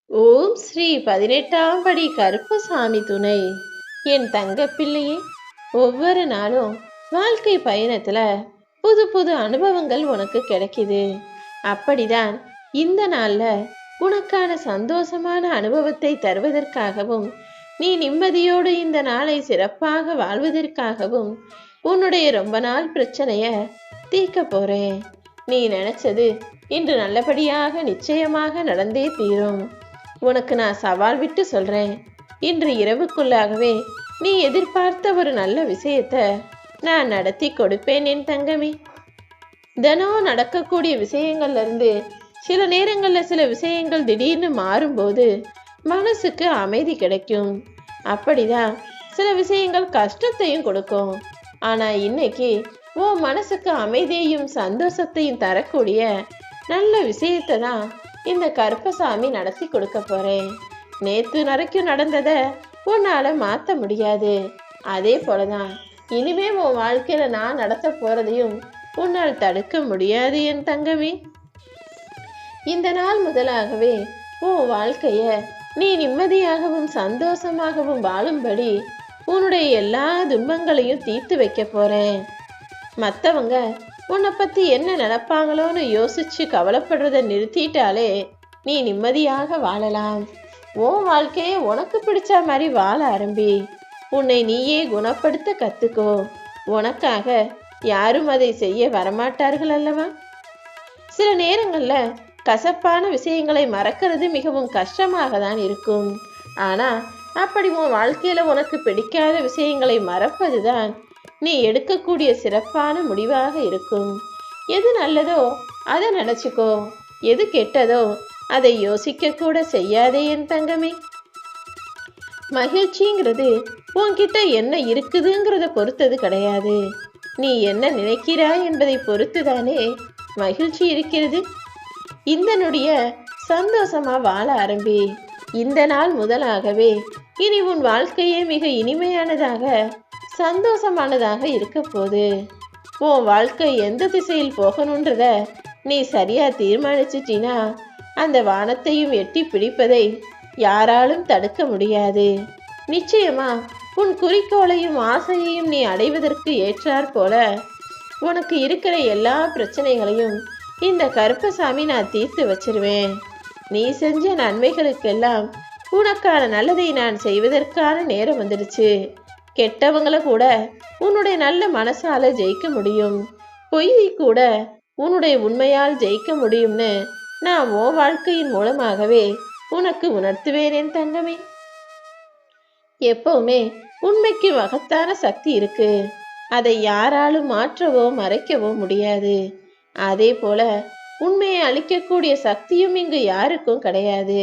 ஓம் ஸ்ரீ 18ஆம் படி கருப்பசாமி துணை. என் தங்க பிள்ளையே, ஒவ்வொரு நாளும் வாழ்க்கை பயணத்துல புது புது அனுபவங்கள் உனக்கு கிடைக்குது. அப்படிதான் இந்த நாள்ல உனக்கான சந்தோஷமான அனுபவத்தை தருவதற்காகவும், நீ நிம்மதியோடு இந்த நாளை சிறப்பாக வாழ்வதற்காகவும் உன்னுடைய ரொம்ப நாள் பிரச்சனைய தீர்க்க போறேன். நீ நினைச்சது இன்று நல்லபடியாக நிச்சயமாக நடந்தே தீரும். உனக்கு நான் சவால் விட்டு சொல்றேன், இன்று இரவுக்குள்ளாகவே நீ எதிர்பார்த்த ஒரு நல்ல விஷயத்த நான் நடத்தி கொடுப்பேன் என் தங்கமே. தினம் நடக்கக்கூடிய விஷயங்கள்ல இருந்து சில நேரங்கள்ல சில விஷயங்கள் திடீர்னு மாறும்போது மனசுக்கு அமைதி கிடைக்கும். அப்படிதான் சில விஷயங்கள் கஷ்டத்தையும் கொடுக்கும். ஆனா இன்னைக்கு உன் மனசுக்கு அமைதியையும் சந்தோஷத்தையும் தரக்கூடிய நல்ல விஷயத்தை தான் இந்த கருப்பசாமி நடத்தி கொடுக்க போறேன். நேத்து வரைக்கும் நடந்தத உன்னால மாத்த முடியாது. அதே போலதான் இனிமே உன் வாழ்க்கையில நான் நடத்த போறதையும் உன்னால் தடுக்க முடியாது என் தங்கமே. இந்த நாள் முதலாகவே உன் வாழ்க்கைய நீ நிம்மதியாகவும் சந்தோஷமாகவும் வாழும்படி உன்னுடைய எல்லா துன்பங்களையும் தீர்த்து வைக்க போறேன். மற்றவங்க உன்னை பத்தி என்ன நினைப்பாங்களோன்னு யோசிச்சு கவலைப்படுறத நிறுத்திட்டாலே நீ நிம்மதியாக வாழலாம். உன் வாழ்க்கையை உனக்கு பிடிச்ச மாதிரி வாழ ஆரம்பி. உன்னை நீயே குணப்படுத்த கத்துக்கோ. உனக்காக யாரும் அதை செய்ய வரமாட்டார்கள் அல்லவா? சில நேரங்கள்ல கசப்பான விஷயங்களை மறக்கிறது மிகவும் கஷ்டமாக தான் இருக்கும். ஆனா அப்படி உன் வாழ்க்கையில உனக்கு பிடிக்காத விஷயங்களை மறப்பதுதான் நீ எடுக்கக்கூடிய சிறப்பான முடிவாக இருக்கும். எது நல்லதோ அதை நினைச்சுக்கோ, எது கெட்டதோ அதை யோசிக்க கூட செய்யாதே என் தங்கமே. மகிழ்ச்சிங்கிறது உன்கிட்ட என்ன இருக்குதுங்கிறத பொறுத்தது கிடையாது. நீ என்ன நினைக்கிறாய் என்பதை பொறுத்துதானே மகிழ்ச்சி இருக்கிறது. இந்த நொடிய சந்தோஷமா வாழ ஆரம்பி. இந்த நாள் முதலாகவே இனி உன் வாழ்க்கையே மிக இனிமையானதாக சந்தோஷமானதாக இருக்க போது. உன் வாழ்க்கை எந்த திசையில் போகணுன்றத நீ சரியா தீர்மானிச்சிட்டினா அந்த வானத்தையும் எட்டி பிடிப்பதை யாராலும் தடுக்க முடியாது. நிச்சயமா உன் குறிக்கோளையும் ஆசையையும் நீ அடைவதற்கு ஏற்றாற் போல உனக்கு இருக்கிற எல்லா பிரச்சனைகளையும் இந்த கருப்பசாமி நான் தீர்த்து வச்சிருவேன். நீ செஞ்ச நன்மைகளுக்கெல்லாம் உனக்கான நல்லதை நான் செய்வதற்கான நேரம் வந்துடுச்சு. கெட்டவங்களை கூட உன்னுடைய நல்ல மனசால ஜெயிக்க முடியும். பொய்யை கூட உன்னுடைய உண்மையால் ஜெயிக்க முடியும்னு நான் உன் வாழ்க்கையின் மூலமாகவே உனக்கு உணர்த்துவேன் என் தங்கமே. எப்பவுமே உண்மைக்கு மகத்தான சக்தி இருக்கு. அதை யாராலும் மாற்றவோ மறைக்கவோ முடியாது. அதே போல உண்மையை அழிக்கக்கூடிய சக்தியும் இங்கு யாருக்கும் கிடையாது.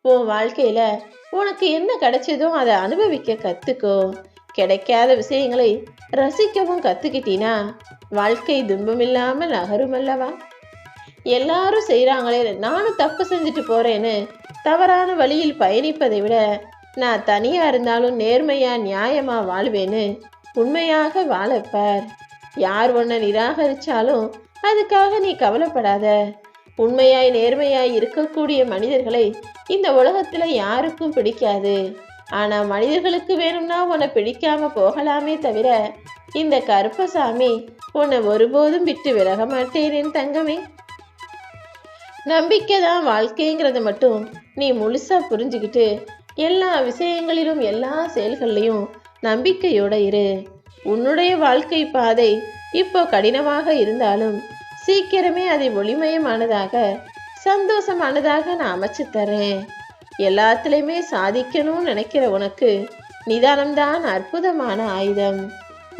உன் வாழ்க்கையில உனக்கு என்ன கிடைச்சதோ அதை அனுபவிக்க கத்துக்கோ. கிடைக்காத விஷயங்களை ரசிக்கவும் கத்துக்கிட்டீனா வாழ்க்கை துன்பமில்லாமல் நகரும் அல்லவா? எல்லாரும் செய்யறாங்களே நானும் தப்பு செஞ்சுட்டு போறேன்னு தவறான வழியில் பயணிப்பதை விட நான் தனியா இருந்தாலும் நேர்மையா நியாயமா வாழ்வேன்னு உண்மையாக வாழப்பார். யார் உன்னை நிராகரிச்சாலும் அதுக்காக நீ கவலைப்படாத. உண்மையாய் நேர்மையாய் இருக்கக்கூடிய மனிதர்களை இந்த உலகத்துல யாருக்கும் பிடிக்காது. ஆனா மனிதர்களுக்கு வேணும்னா உன்னை பிடிக்காம போகலாமே தவிர இந்த கருப்பசாமி உன்னை ஒருபோதும் விட்டு விலக மாட்டேன் என் தங்கமே. நம்பிக்கை தான் வாழ்க்கைங்கிறத மட்டும் நீ முழுசா புரிஞ்சுக்கிட்டு எல்லா விஷயங்களிலும் எல்லா செயல்கள்லையும் நம்பிக்கையோட இரு. உன்னுடைய வாழ்க்கை பாதை இப்போ கடினமாக இருந்தாலும் சீக்கிரமே அதை ஒளிமயமானதாக சந்தோஷமானதாக நான் அமைச்சு தரேன். எல்லாத்துலேயுமே சாதிக்கணும்னு நினைக்கிற உனக்கு நிதானம்தான் அற்புதமான ஆயுதம்.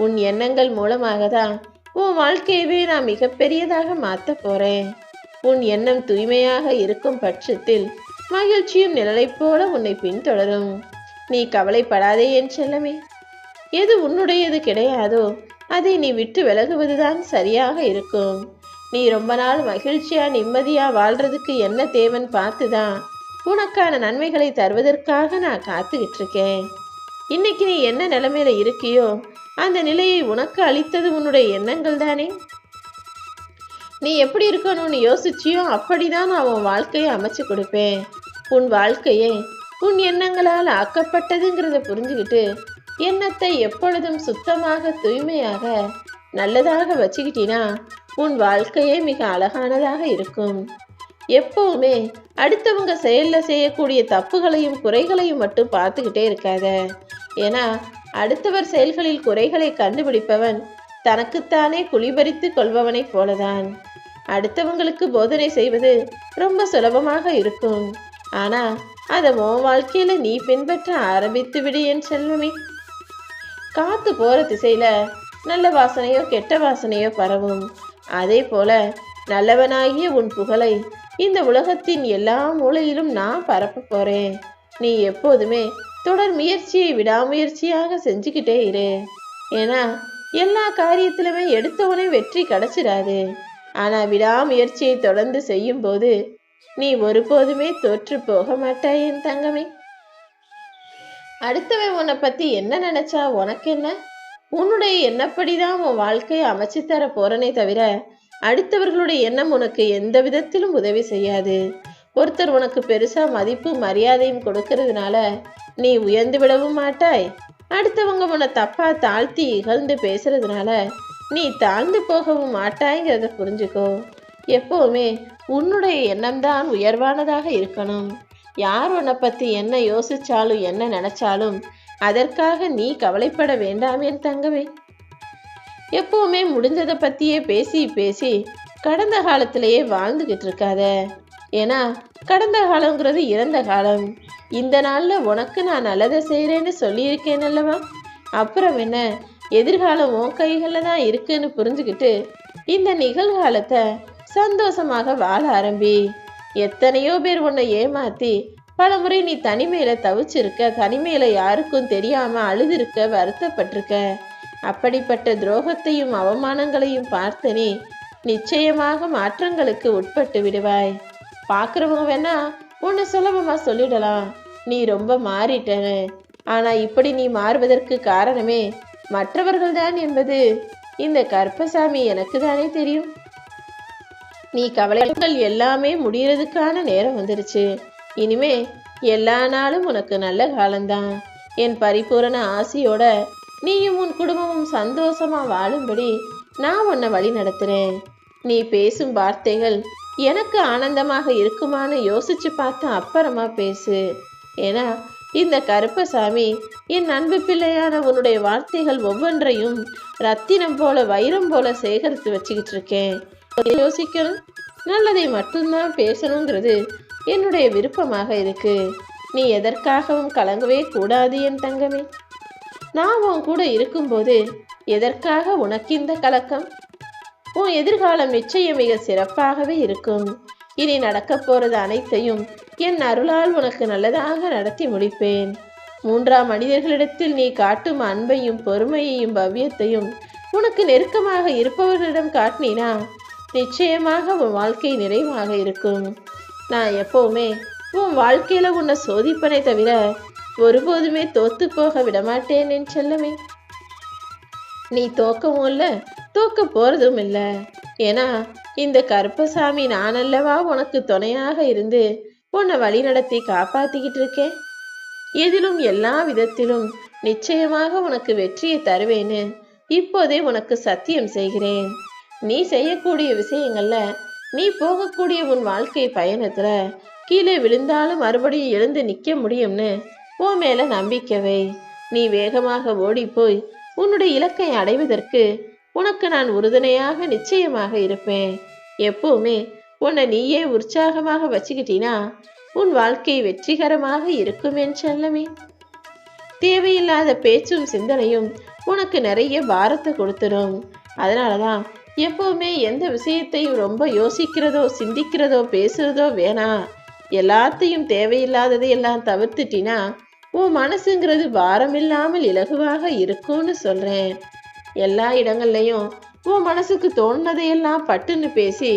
உன் எண்ணங்கள் மூலமாக தான் உன் வாழ்க்கையவே நான் மிகப்பெரியதாக மாற்ற போறேன். உன் எண்ணம் தூய்மையாக இருக்கும் பட்சத்தில் மகிழ்ச்சியும் நிழலை போல உன்னை பின்தொடரும். நீ கவலைப்படாதே என் செல்லமே. எது உன்னுடையது கிடையாதோ அதை நீ விட்டு விலகுவதுதான் சரியாக இருக்கும். நீ ரொம்ப நாள் மகிழ்ச்சியா நிம்மதியா வாழ்றதுக்கு என்ன தேவைன்னு பார்த்துதான் உனக்கான நன்மைகளை தருவதற்காக நான் காத்துக்கிட்டு இருக்கேன். இன்னைக்கு நீ என்ன நிலைமையில இருக்கியோ அந்த நிலையை உனக்கு அளித்தது உன்னுடைய எண்ணங்கள் தானே. நீ எப்படி இருக்கணும்னு யோசிச்சியோ அப்படிதான் நான் உன் வாழ்க்கையை அமைச்சு கொடுப்பேன். உன் வாழ்க்கையே உன் எண்ணங்களால் ஆக்கப்பட்டதுங்கிறத புரிஞ்சுக்கிட்டு எண்ணத்தை எப்பொழுதும் சுத்தமாக தூய்மையாக நல்லதாக வச்சுக்கிட்டினா உன் வாழ்க்கையே மிக அழகானதாக இருக்கும். எப்பவுமே அடுத்தவங்க செயல்ல செய்யக்கூடிய தப்புகளையும் குறைகளையும் மட்டும் பார்த்துக்கிட்டே இருக்காத. ஏன்னா அடுத்தவர் செயல்களில் குறைகளை கண்டுபிடிப்பவன் தனக்குத்தானே குழிபறித்து கொள்பவனைப் போலதான். அடுத்தவங்களுக்கு போதனை செய்வது ரொம்ப சுலபமாக இருக்கும். ஆனா அதை உன் வாழ்க்கையில நீ பின்பற்ற ஆரம்பித்து விடு என் செல்வமே. காத்து போற திசையில நல்ல வாசனையோ கெட்ட வாசனையோ பரவும். அதே போல நல்லவனாகிய உன் புகழை இந்த உலகத்தின் எல்லா மூலையிலும் நான் பரப்ப போறேன். நீ எப்போதுமே தொடர் முயற்சியை விடாமுயற்சியாக செஞ்சுக்கிட்டே இரு. ஏன்னா எல்லா காரியத்திலுமே எடுத்தவனே வெற்றி கிடைச்சிடாது. ஆனா விடாமுயற்சியை தொடர்ந்து செய்யும் போது நீ ஒருபோதுமே தோற்று போக மாட்டாய் என் தங்கமே. அடுத்தவன் உன்னை பத்தி என்ன நினைச்சா உனக்கு என்ன? உன்னுடைய எண்ணப்படிதான் உன் வாழ்க்கையை அமைச்சு தர போறனே தவிர அடுத்தவர்களுடைய எண்ணம் உனக்கு எந்த விதத்திலும் உதவி செய்யாது. ஒருத்தர் உனக்கு பெருசா மதிப்பு மரியாதையும் கொடுக்கறதுனால நீ உயர்ந்து விடவும் மாட்டாய். அடுத்தவங்க உன்னை தப்பா தாழ்த்தி இகழ்ந்து பேசுறதுனால நீ தாழ்ந்து போகவும் மாட்டாய்ங்கிறத புரிஞ்சுக்கோ. எப்பவுமே உன்னுடைய எண்ணம்தான் உயர்வானதாக இருக்கணும். யார் உன்னை பத்தி என்ன யோசிச்சாலும் என்ன நினைச்சாலும் அதற்காக நீ கவலைப்பட வேண்டாம் என் தங்கமே. எப்பவுமே முடிஞ்சதை பத்தியே பேசி பேசி கடந்த காலத்திலேயே வாழ்ந்துகிட்டு இருக்காத. ஏன்னா கடந்த காலங்கிறது இறந்த காலம். இந்த நாள்ல உனக்கு நான் நல்லதை செய்யறேன்னு சொல்லியிருக்கேன் அல்லவா? அப்புறம் என்ன, எதிர்காலம் உன் கைகள்ல தான் இருக்குன்னு புரிஞ்சுக்கிட்டு இந்த நிகழ்காலத்தை சந்தோஷமாக வாழ ஆரம்பி. எத்தனையோ பேர் உன்னை ஏமாத்தி பல முறை நீ தனிமையில தவிச்சிருக்க, தனிமையில யாருக்கும் தெரியாம அழுதுருக்க, வருத்தப்பட்டிருக்க. அப்படிப்பட்ட துரோகத்தையும் அவமானங்களையும் பார்த்து நீ நிச்சயமாக மாற்றங்களுக்கு உட்பட்டு விடுவாய். பார்க்குறவங்க வேணா உன்னை சுலபமா சொல்லிடலாம், நீ ரொம்ப மாறிட்டனு. ஆனா இப்படி நீ மாறுவதற்கு காரணமே மற்றவர்கள் தான் என்பது இந்த கருப்பசாமி எனக்கு தானே தெரியும். நீ கவலைகள் எல்லாமே முடியறதுக்கான நேரம் வந்துருச்சு. இனிமே எல்லா நாளும் உனக்கு நல்ல காலம்தான். என் பரிபூரண ஆசையோட நீயும் உன் குடும்பமும் சந்தோஷமா வாழும்படி நான் உன்னை வழி நடத்துறேன். நீ பேசும் வார்த்தைகள் எனக்கு ஆனந்தமாக இருக்குமான்னு யோசிச்சு பார்த்து அப்புறமா பேசு. ஏன்னா இந்த கருப்பசாமி என் அன்பு பிள்ளையான உன்னுடைய வார்த்தைகள் ஒவ்வொன்றையும் ரத்தினம் போல வைரம் போல சேகரித்து வச்சுக்கிட்டு இருக்கேன். யோசிக்கணும், நல்லதை மட்டும்தான் பேசணுங்கிறது என்னுடைய விருப்பமாக இருக்கு. நீ எதற்காகவும் கலங்கவே கூடாது என் தங்கமே. நான் உன் கூட இருக்கும்போது எதற்காக உனக்கு இந்த கலக்கம்? உன் எதிர்காலம் நிச்சயம் மிக சிறப்பாகவே இருக்கும். இனி நடக்க போறது அனைத்தையும் என் அருளால் உனக்கு நல்லதாக நடத்தி முடிப்பேன். மூன்றாம் மனிதர்களிடத்தில் நீ காட்டும் அன்பையும் பொறுமையையும் பவ்யத்தையும் உனக்கு நெருக்கமாக இருப்பவர்களிடம் காட்டினா நிச்சயமாக உன் வாழ்க்கை நிறைவாக இருக்கும். நான் எப்பவுமே உன் வாழ்க்கையில உன்னை சோதிப்பனை தவிர ஒருபோதுமே தோத்து போக விடமாட்டேன் என் செல்லமே. நீ தோக்கவும் இல்லை, தோக்க போறதும் இல்லை. ஏன்னா இந்த கருப்பசாமி நான் அல்லவா உனக்கு துணையாக இருந்து உன்னை வழி நடத்தி காப்பாத்திக்கிட்டு இருக்கேன். எதிலும் எல்லா விதத்திலும் நிச்சயமாக உனக்கு வெற்றியை தருவேன்னு இப்போதே உனக்கு சத்தியம் செய்கிறேன். நீ செய்யக்கூடிய விஷயங்கள்ல, நீ போகக்கூடிய உன் வாழ்க்கை பயணத்துல கீழே விழுந்தாலும் மறுபடியும் எழுந்து நிற்க முடியும்னு உன் மேல நம்பிக்கவை. நீ வேகமாக ஓடிப்போய் உன்னுடைய இலக்கை அடைவதற்கு உனக்கு நான் உறுதுணையாக நிச்சயமாக இருப்பேன். எப்பவுமே உன்னை நீயே உற்சாகமாக வச்சுக்கிட்டினா உன் வாழ்க்கை வெற்றிகரமாக இருக்கும் என் செல்லமே. தேவையில்லாத பேச்சும் சிந்தனையும் உனக்கு நிறைய பாரத்தை கொடுத்துடும். அதனாலதான் எப்பவுமே எந்த விஷயத்தையும் ரொம்ப யோசிக்கிறதோ சிந்திக்கிறதோ பேசுறதோ வேணாம். எல்லாத்தையும் தேவையில்லாததையெல்லாம் தவிர்த்துட்டினா உன் மனசுங்கிறது பாரம் இல்லாமல் இலகுவாக இருக்கும்னு சொல்றேன். எல்லா இடங்கள்லையும் உன் மனசுக்கு தோணுனதையெல்லாம் பட்டுன்னு பேசி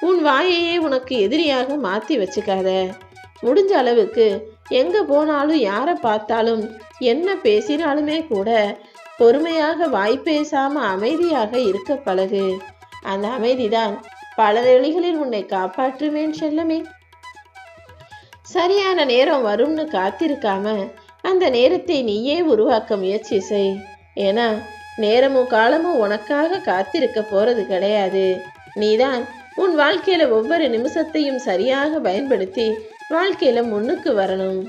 உன் வாயையே உனக்கு எதிரியாக மாற்றி வச்சுக்காத. முடிஞ்ச அளவுக்கு எங்க போனாலும் யாரை பார்த்தாலும் என்ன பேசினாலுமே கூட பொறுமையாக வாய் பேசாம அமைதியாக இருக்க பழகு. அந்த அமைதிதான் பல வழிகளில் உன்னை காப்பாற்றுவேன் செல்லமே. சரியான நேரம் வரும்னு காத்திருக்காம அந்த நேரத்தை நீயே உருவாக்க முயற்சி செய். ஏன்னா நேரமும் காலமும் உனக்காக காத்திருக்க போறது கிடையாது. நீதான் உன் வாழ்க்கையில ஒவ்வொரு நிமிஷத்தையும் சரியாக பயன்படுத்தி வாழ்க்கையில முன்னுக்கு வரணும்.